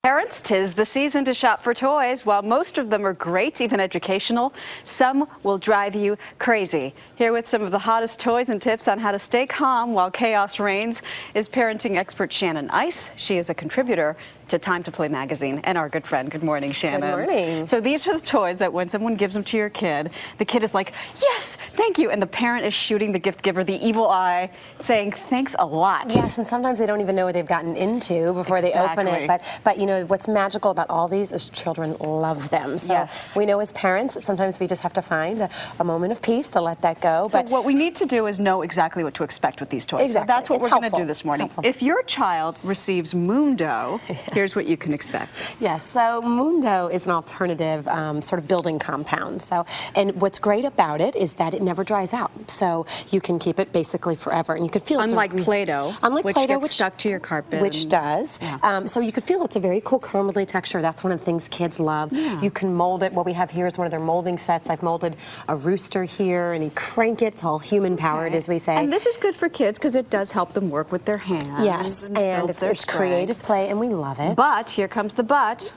Parents, 'tis the season to shop for toys. While most of them are great, even educational, some will drive you crazy. Here with some of the hottest toys and tips on how to stay calm while chaos reigns is parenting expert Shannon Ice. She is a contributor to Time to Play magazine and our good friend. Good morning, Shannon. Good morning. So these are the toys that when someone gives them to your kid, the kid is like, yes, thank you. And the parent is shooting the gift giver the evil eye, saying thanks a lot. Yes, and sometimes they don't even know what they've gotten into before they open it. But you know, what's magical about all these is children love them. So yes. We know as parents that sometimes we just have to find a moment of peace to let that go. So what we need to do is know exactly what to expect with these toys. Exactly. So that's what we're going to do this It's morning. helpful. If your child receives Mundo, here's what you can expect. Yes, so Mundo is an alternative sort of building compound. And what's great about it is that it never dries out. So you can keep it basically forever, and you can feel unlike Play-Doh, which gets stuck to your carpet, which does. Yeah. So you can feel it's a very cool crumbly texture. That's one of the things kids love. Yeah. You can mold it. What we have here is one of their molding sets. I've molded a rooster here, and you crank it. It's all human powered, as we say. And this is good for kids because it does help them work with their hands. Yes, and it's creative play, and we love it. But here comes the but.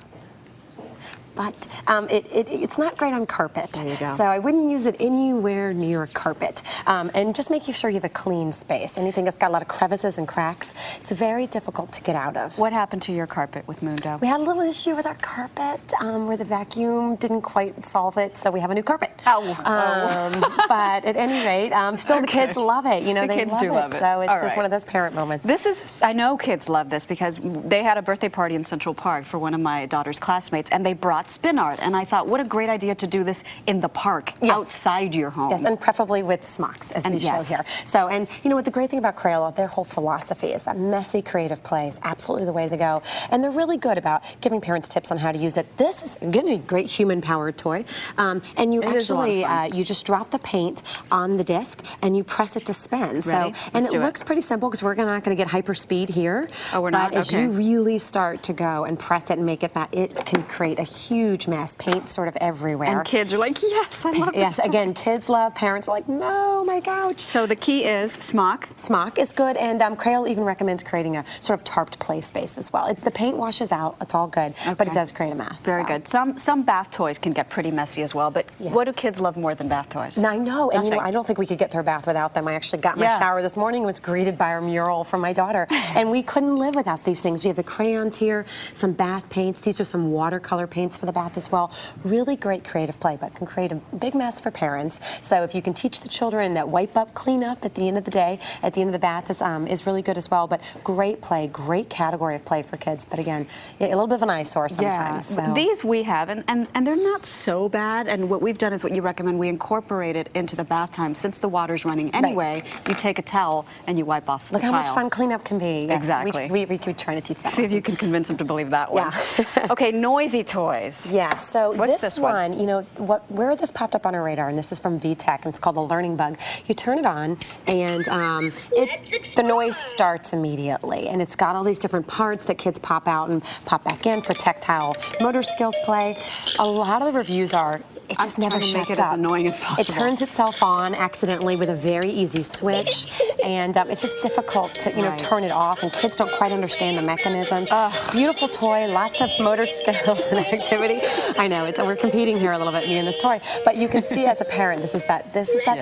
But it's not great on carpet. There you go. So I wouldn't use it anywhere near carpet. And just making sure you have a clean space. Anything that's got a lot of crevices and cracks, it's very difficult to get out of. What happened to your carpet with Mundo? We had a little issue with our carpet where the vacuum didn't quite solve it, so we have a new carpet. But at any rate, still the kids love it. You know, the kids do love it. So it's just one of those parent moments. This is, I know kids love this because they had a birthday party in Central Park for one of my daughter's classmates, and they brought spin art, and I thought, what a great idea to do this in the park, outside your home. Yes, and preferably with smocks, as we show here. So, and you know what, the great thing about Crayola, their whole philosophy is that messy creative play is absolutely the way to go, and they're really good about giving parents tips on how to use it. This is again a great human-powered toy, and you actually you just drop the paint on the disc and you press it to spin. So, and it looks pretty simple because we're not going to get hyper speed here. Oh, we're not. But as you really start to go and press it and make it fat, it can create a huge mess, paint sort of everywhere. And kids are like, yes, I love this. Yes, again, kids love, parents are like, no, my couch. So the key is smock. Smock is good, and Crayola even recommends creating a sort of tarped play space as well. The paint washes out, it's all good, but it does create a mess. Very good. Some bath toys can get pretty messy as well, but what do kids love more than bath toys? I know, and you know, I don't think we could get through a bath without them. I actually got my shower this morning and was greeted by a mural from my daughter, and we couldn't live without these things. We have the crayons here, some bath paints. These are some watercolor paints for the bath as well. Really great creative play, but can create a big mess for parents. So if you can teach the children that wipe up, clean up at the end of the day, at the end of the bath is really good as well. But great play, great category of play for kids. But again, a little bit of an eyesore sometimes. Yeah. So. These we have, and they're not so bad. And what we've done is what you recommend. We incorporate it into the bath time. Since the water's running anyway, you take a towel and you wipe off the tile. Look how much fun cleanup can be. Yes. Exactly. We keep trying to teach that. See if you can convince them to believe that one. Yeah. Okay, noisy toys. Yeah, so What's this one, you know, where this popped up on our radar, and this is from VTech, and it's called the Learning Bug. You turn it on, and the noise starts immediately, and it's got all these different parts that kids pop out and pop back in for tactile motor skills play. A lot of the reviews are, it just never shuts make it up. As annoying as possible. It turns itself on accidentally with a very easy switch, and it's just difficult to turn it off, and kids don't quite understand the mechanisms. Beautiful toy, lots of motor skills and activity. I know we're competing here a little bit, me and this toy, but you can see as a parent, this is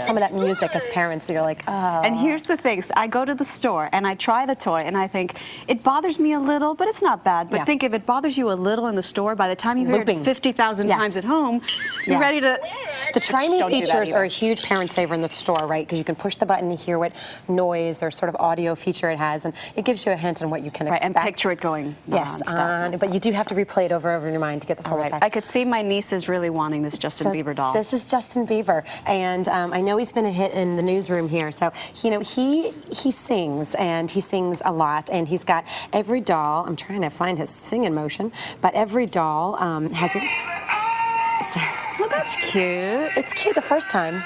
some of that music as parents that you're like, oh. And here's the thing: so I go to the store and I try the toy, and I think it bothers me a little, but it's not bad. But think if it bothers you a little in the store, by the time you hear it 50,000 times at home, you're ready to. The Try Me features are a huge parent saver in the store, right? Because you can push the button and hear what noise or sort of audio feature it has, and it gives you a hint on what you can expect. And picture it going. Yes, but you do have to replay it over in your mind to get the full effect. I could see my niece is really wanting this Justin Bieber doll. This is Justin Bieber, and I know he's been a hit in the newsroom here. So he sings, and he sings a lot, and he's got every doll. I'm trying to find his singing motion, but every doll has it. Well, that's cute. It's cute the first time.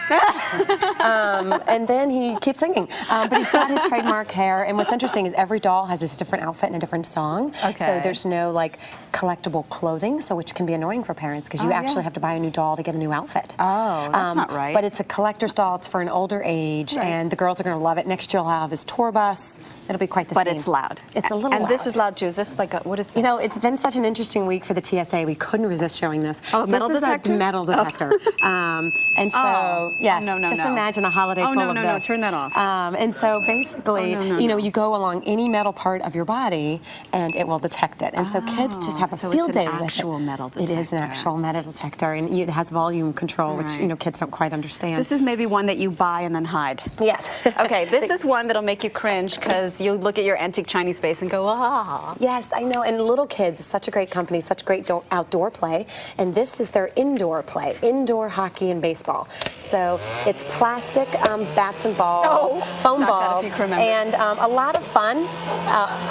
And then he keeps singing. But he's got his trademark hair. And what's interesting is every doll has this different outfit and a different song. Okay. So there's no like collectible clothing, so which can be annoying for parents because you actually have to buy a new doll to get a new outfit. Oh, that's not right. But it's a collector's doll. It's for an older age, and the girls are going to love it. Next year he'll have his tour bus. It'll be quite the scene. But it's loud. It's a little and loud. this is loud too. Is this like a, what is this? You know, it's been such an interesting week for the TSA. We couldn't resist showing this. Oh, a metal detector? This is a metal detector. And so, yes, just imagine a holiday full of this. No, turn that off. And so basically, you know, you go along any metal part of your body and it will detect it. And so kids just have a field day with it. Actual metal detector. It is an actual metal detector, and it has volume control, which, you know, kids don't quite understand. This is maybe one that you buy and then hide. Yes. Okay, this is one that'll make you cringe because you look at your antique Chinese face and go, ah. Yes, I know. And little kids, it's such a great company, such great outdoor play. And this is their indoor play, indoor hockey and baseball. So it's plastic bats and balls, foam balls, and a lot of fun.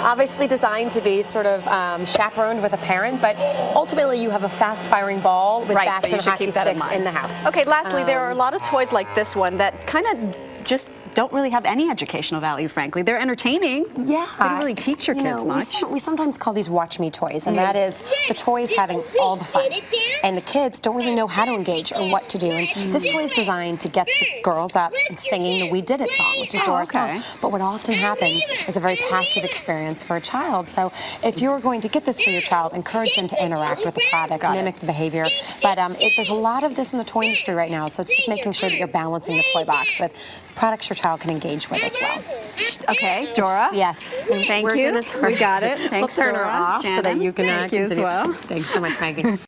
Obviously designed to be sort of chaperoned with a parent, but ultimately you have a fast-firing ball with bats and hockey sticks in the house. Okay, lastly, there are a lot of toys like this one that kind of just don't really have any educational value, frankly. They're entertaining. Yeah. They don't really teach your kids much. We sometimes call these watch me toys, and that is the toys having all the fun. And the kids don't really know how to engage or what to do. And this toy is designed to get the girls up and singing the We Did It song, which is Dora's song. But what often happens is a very passive experience for a child. So if you're going to get this for your child, encourage them to interact with the product, mimic the behavior. But there's a lot of this in the toy industry right now, so it's just making sure that you're balancing the toy box with products your child can engage with as well. Okay, Dora. Yes. Thank you. We got it. Thanks, we'll turn her Dora. off so that you can Thank you continue. as well. Thanks so much, Maggie.